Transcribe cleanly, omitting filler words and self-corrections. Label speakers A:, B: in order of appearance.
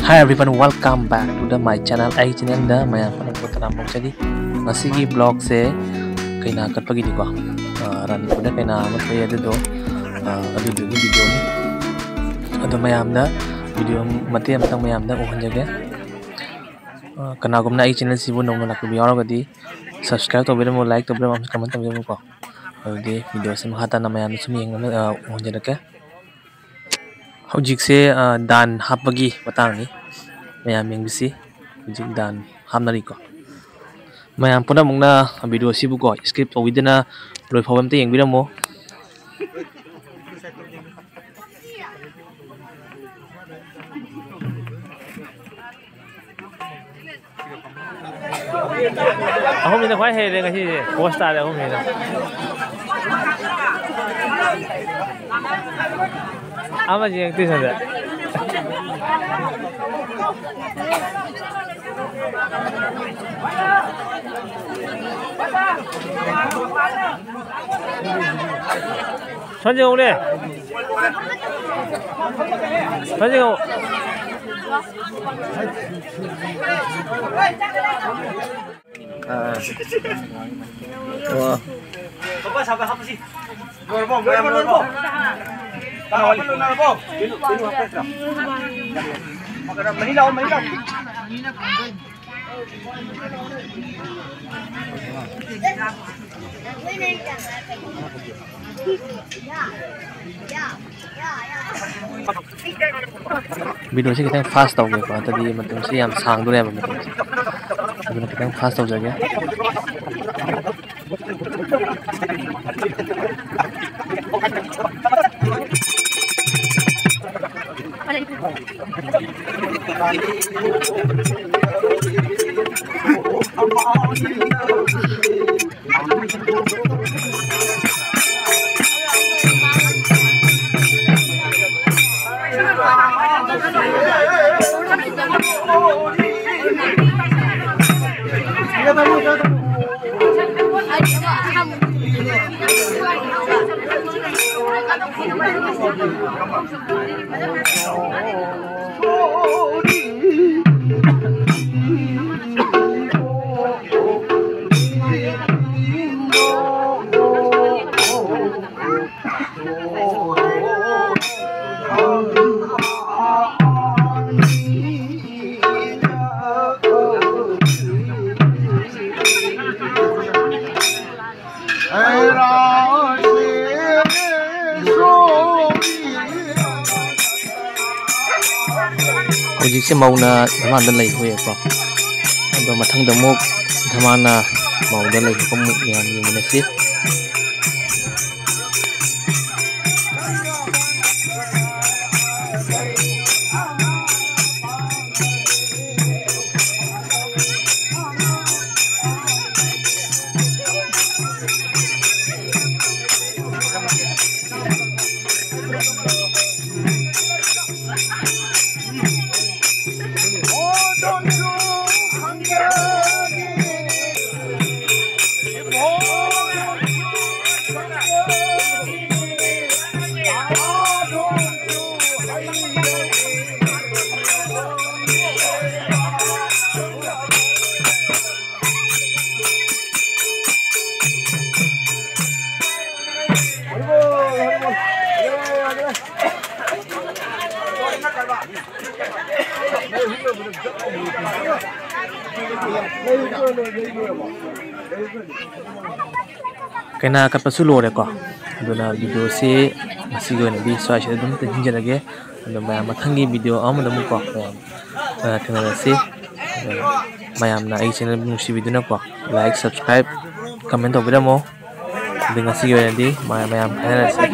A: Hi everyone, welcome back to my channel. I channel da maya panang putana mo jadi masigi blog se kaina katpagi di ko rani puda kaina mo pay ado adu video ni ado mayam da video mate matang mayam da uhan jage kana gumna I channel sibu nong nak bi aro gadi subscribe to mo like to mo comment to mo ko adi video se mahata na mayam sum yeng na uhan jage Hojik se dan hapagi matang ni mayam yang bisi hojik dan hamnari ko mayam puna mungna video sibu ko skip awidena loi phawam te yang biramo ahom ina khwai he le ngasi poster le ahom ina ama jeng ti sada 선생 오래 선생 와
B: Coba sampai apa sih? Normal, normal. Tahu normal. Ini apa sih? Makanan mahilaw.
A: video sih kita fast tau gitu tadi matem sih yang sang dulu ya matem sih kita fast tau aja Hojik se mauna dhaman da lai hoye ko ado mathang da mok dhamana mauda lai ko muk yan ni mena si kaina katpasu lore ko aduna video se masigo na bi swa she dum te hinjage ado mayam mathangi video amada mu ko thana se mayam na ai channel nusi video na ko like subscribe comment obiramo dengan sigo na di mayam kana se